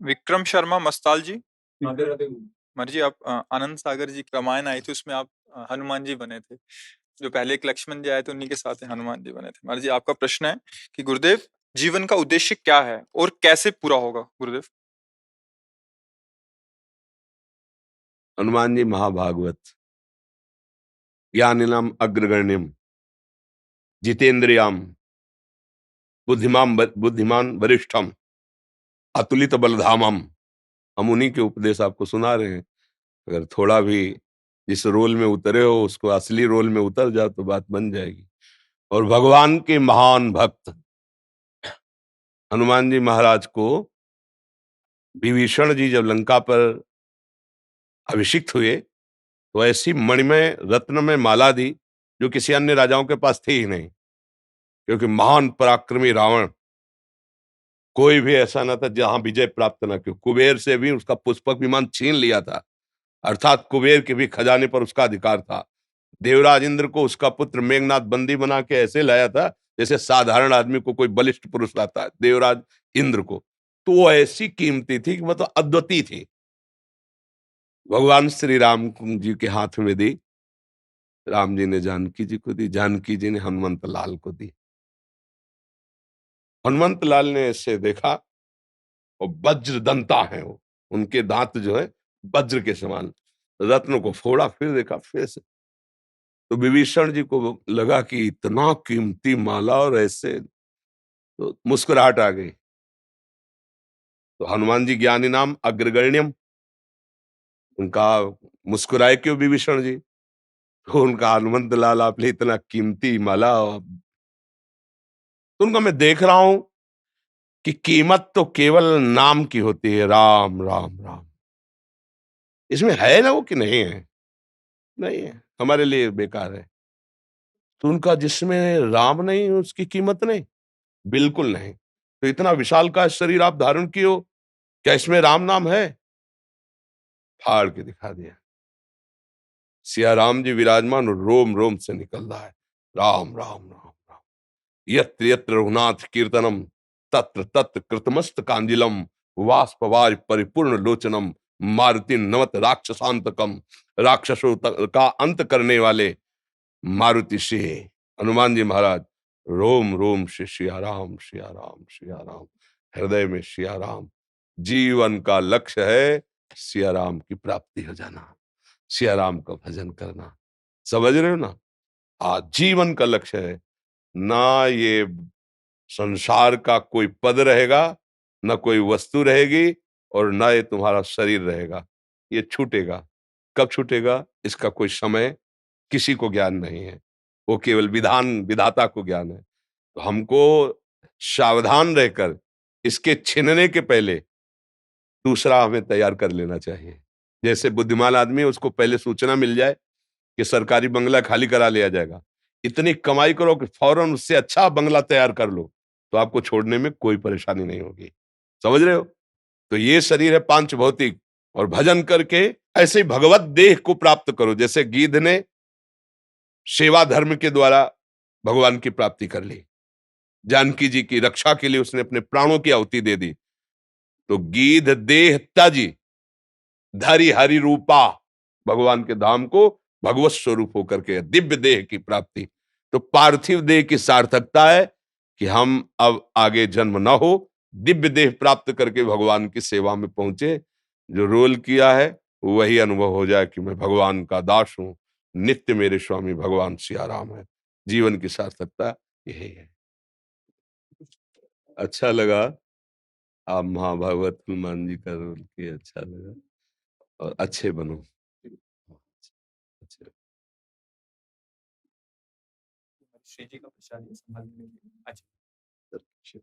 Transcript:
विक्रम शर्मा मस्ताल जी। मर जी, आप आनंद सागर जी की रामायण आई थी, उसमें आप हनुमान जी बने थे। जो पहले एक लक्ष्मण जी आए थे, उन्हीं के साथ हनुमान जी बने थे। मर जी, आपका प्रश्न है कि गुरुदेव, जीवन का उद्देश्य क्या है और कैसे पूरा होगा? गुरुदेव। हनुमान जी महाभागवत, ज्ञानिनाम अग्रगण्यम, जितेंद्रियाम, बुद्धिमान वरिष्ठम, अतुलित बलधामम। हम उन्हीं के उपदेश आपको सुना रहे हैं। अगर थोड़ा भी जिस रोल में उतरे हो उसको असली रोल में उतर जाओ तो बात बन जाएगी। और भगवान के महान भक्त हनुमान जी महाराज को विभीषण जी जब लंका पर अभिषिक्त हुए तो ऐसी मणिमय रत्नमय माला दी जो किसी अन्य राजाओं के पास थी ही नहीं, क्योंकि महान पराक्रमी रावण कोई भी ऐसा ना था जहां विजय प्राप्त ना की। कुबेर से भी उसका पुष्पक विमान छीन लिया था, अर्थात कुबेर के भी खजाने पर उसका अधिकार था। देवराज इंद्र को उसका पुत्र मेघनाथ बंदी बना के ऐसे लाया था जैसे साधारण आदमी को कोई बलिष्ठ पुरुष लाता है, देवराज इंद्र को। तो वो ऐसी कीमती थी कि मतलब अद्वितीय थी। भगवान श्री राम जी के हाथ में दी, राम जी ने जानकी जी को दी, जानकी जी ने हनुमंत लाल को दी। हनुमंत लाल ने ऐसे देखा और वज्र दंता है वो, उनके दांत जो है वज्र के समान। रत्न को फोड़ा, फिर देखा, फिर से। तो विभीषण जी को लगा कि इतना कीमती माला और ऐसे, तो मुस्कुराहट आ गई। तो हनुमान जी ज्ञानी नाम अग्रगण्यम, उनका मुस्कुराए क्यों विभीषण जी? तो उनका हनुमंत लाल आपने इतना कीमती माला, तो उनका मैं देख रहा हूं कि कीमत तो केवल नाम की होती है, राम राम राम। इसमें है ना वो कि नहीं है? नहीं है, हमारे लिए बेकार है। तो उनका जिसमें राम नहीं उसकी कीमत नहीं, बिल्कुल नहीं। तो इतना विशाल का शरीर आप धारण किए हो, क्या इसमें राम नाम है? फाड़ के दिखा दिया। सिया राम जी विराजमान, रोम रोम से निकल रहा है राम राम राम राम। यत्र यत्र रघुनाथ कीर्तनम, तत्र तत्र कृतमस्त कांजिलम, वाष्पवार परिपूर्ण लोचनम, मारुति नमत राक्षसांतकम। राक्षसों का अंत करने वाले मारुति से हनुमान जी महाराज रोम रोम से सिया राम सिया राम सिया राम, हृदय में सिया राम। जीवन का लक्ष्य है सिया राम की प्राप्ति हो जाना, सिया राम का भजन करना। समझ रहे हो ना? आज जीवन का लक्ष्य है ना, ये संसार का कोई पद रहेगा, ना कोई वस्तु रहेगी, और ना ये तुम्हारा शरीर रहेगा। ये छूटेगा। कब छूटेगा इसका कोई समय किसी को ज्ञान नहीं है, वो केवल विधान विधाता को ज्ञान है। तो हमको सावधान रहकर इसके छीनने के पहले दूसरा हमें तैयार कर लेना चाहिए। जैसे बुद्धिमान आदमी, उसको पहले सूचना मिल जाए कि सरकारी बंगला खाली करा लिया जाएगा, इतनी कमाई करो कि फौरन उससे अच्छा बंगला तैयार कर लो, तो आपको छोड़ने में कोई परेशानी नहीं होगी। समझ रहे हो? तो ये शरीर है पांच भौतिक, और भजन करके ऐसे ही भगवत देह को प्राप्त करो। जैसे गीध ने सेवा धर्म के द्वारा भगवान की प्राप्ति कर ली, जानकी जी की रक्षा के लिए उसने अपने प्राणों की आहुति दे दी। तो गीध देह त्याजी, धरि हरि रूपा, भगवान के धाम को भगवत स्वरूप होकर के दिव्य देह की प्राप्ति। तो पार्थिव देह की सार्थकता है कि हम अब आगे जन्म न हो, दिव्य देह प्राप्त करके भगवान की सेवा में पहुंचे। जो रोल किया है वही अनुभव हो जाए कि मैं भगवान का दास हूं, नित्य मेरे स्वामी भगवान सिया राम है। जीवन की सार्थकता यही है। अच्छा लगा, आप महाभागवत हनुमान जी का रोल किए, अच्छा लगा। और अच्छे बनो। अच्छा। श्री जी का प्रसाद संभाल। अच्छा। अच्छा।